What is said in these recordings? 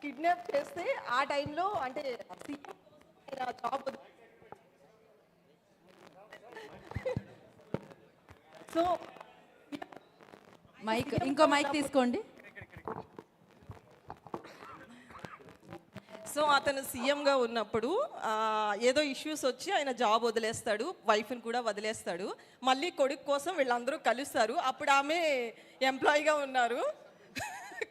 Kidnap చేస్తే ఆ టైంలో అంటే జాబ్ సో మైక్ ఇంకో మైక్ తీసుకోండి. సో అతను సీఎంగా ఉన్నప్పుడు ఏదో ఇష్యూస్ వచ్చి ఆయన జాబ్ వదిలేస్తాడు, వైఫ్ని కూడా వదిలేస్తాడు. మళ్ళీ కొడుకు కోసం వీళ్ళందరూ కలుస్తారు. అప్పుడు ఆమె ఎంప్లాయీగా ఉన్నారు,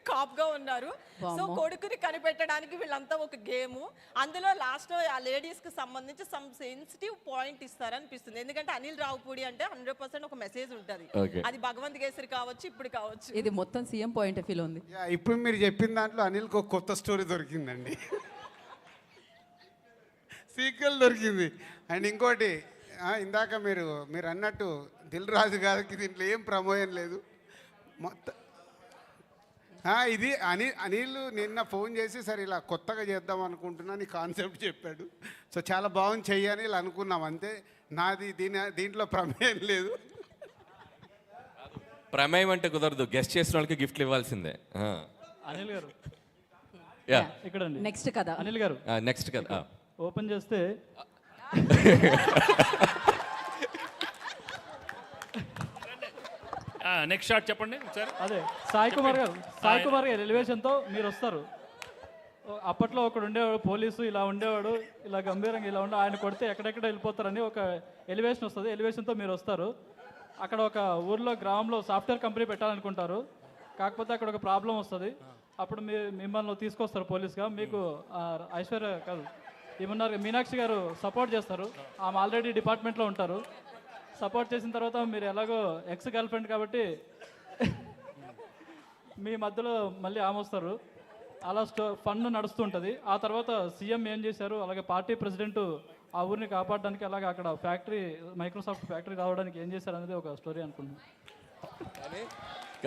కాప్గా ఉన్నారు. సో కొడుకుని కనిపెట్టడానికి వీళ్ళంతా ఒక గేమ్. అందులో లాస్ట్లో ఆ లేడీస్కి సంబంధించి సమ్ సెన్సిటివ్ పాయింట్ ఇస్తారనిపిస్తుంది. ఎందుకంటే అనిల్ రావుపూడి అంటే 100% ఒక మెసేజ్ ఉంటుంది. అది భగవంత్ కేసరి కావచ్చు, ఇప్పుడు కావచ్చు. ఇది మొత్తం సీఎం పాయింట్ ఆఫ్ వ్యూలో ఉంది. ఇప్పుడు మీరు చెప్పిన దాంట్లో అనిల్కి ఒక కొత్త స్టోరీ దొరికిందండి, సీక్వెల్ దొరికింది. అండ్ ఇంకోటి ఇందాక మీరు అన్నట్టు దిల్ రాజు గారికి దీంట్లో ఏం ప్రమోయం లేదు మొత్తం. ఇది అనిల్ నిన్న ఫోన్ చేసి సరే ఇలా కొత్తగా చేద్దాం అనుకుంటున్నా నీ కాన్సెప్ట్ చెప్పాడు. సో చాలా బాగుంది చెయ్యని ఇలా అనుకున్నాం అంతే. నాది దీంట్లో ప్రమేయం లేదు. ప్రమేయం అంటే కుదరదు, గెస్ట్ చేసిన వాళ్ళకి గిఫ్ట్లు ఇవ్వాల్సిందే. అనిల్ గారు ఇక్కడ నెక్స్ట్ కదా అనిల్ గారు నెక్స్ట్ కదా ఓపెన్ చేస్తే నెక్స్ట్ షాట్ చెప్పండి సార్. అదే సాయి కుమార్ గారు ఎలివేషన్తో మీరు వస్తారు. అప్పట్లో ఒకడు ఉండేవాడు పోలీసు, ఇలా ఉండేవాడు, ఇలా గంభీరంగా ఇలా ఉండే, ఆయన కొడితే ఎక్కడెక్కడ వెళ్ళిపోతారని ఒక ఎలివేషన్ వస్తుంది. ఎలివేషన్తో మీరు వస్తారు. అక్కడ ఒక ఊర్లో గ్రామంలో సాఫ్ట్వేర్ కంపెనీ పెట్టాలనుకుంటారు. కాకపోతే అక్కడ ఒక ప్రాబ్లం వస్తుంది. అప్పుడు మిమ్మల్ని తీసుకొస్తారు పోలీస్గా. మీకు ఐశ్వర్య కాదు ఏమన్నారు మీనాక్షి గారు సపోర్ట్ చేస్తారు. ఆమె ఆల్రెడీ డిపార్ట్మెంట్లో ఉంటారు. సపోర్ట్ చేసిన తర్వాత మీరు ఎలాగో ఎక్స్ గర్ల్ ఫ్రెండ్ కాబట్టి మీ మధ్యలో మళ్ళీ ఆమె వస్తారు. అలా ఫన్ నడుస్తుంటుంది. ఆ తర్వాత సీఎం ఏం చేశారు, అలాగే పార్టీ ప్రెసిడెంట్ ఆ ఊరిని కాపాడడానికి, అలాగే అక్కడ ఫ్యాక్టరీ మైక్రోసాఫ్ట్ ఫ్యాక్టరీ రావడానికి ఏం చేశారు అనేది ఒక స్టోరీ అనుకుంటున్నాను.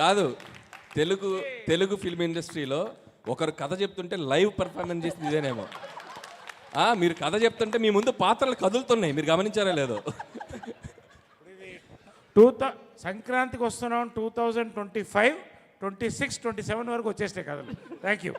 కాదు, తెలుగు ఫిల్మ్ ఇండస్ట్రీలో ఒకరు కథ చెప్తుంటే లైవ్ పర్ఫార్మెన్స్ చేసింది ఇదేనేమో. మీరు కథ చెప్తుంటే మీ ముందు పాత్రలు కదులుతున్నాయి, మీరు గమనించారా లేదో. సంక్రాంతికి వస్తున్నాం 2025, 26, 27 వరకు వచ్చేస్తాయి కథలు. Thank you.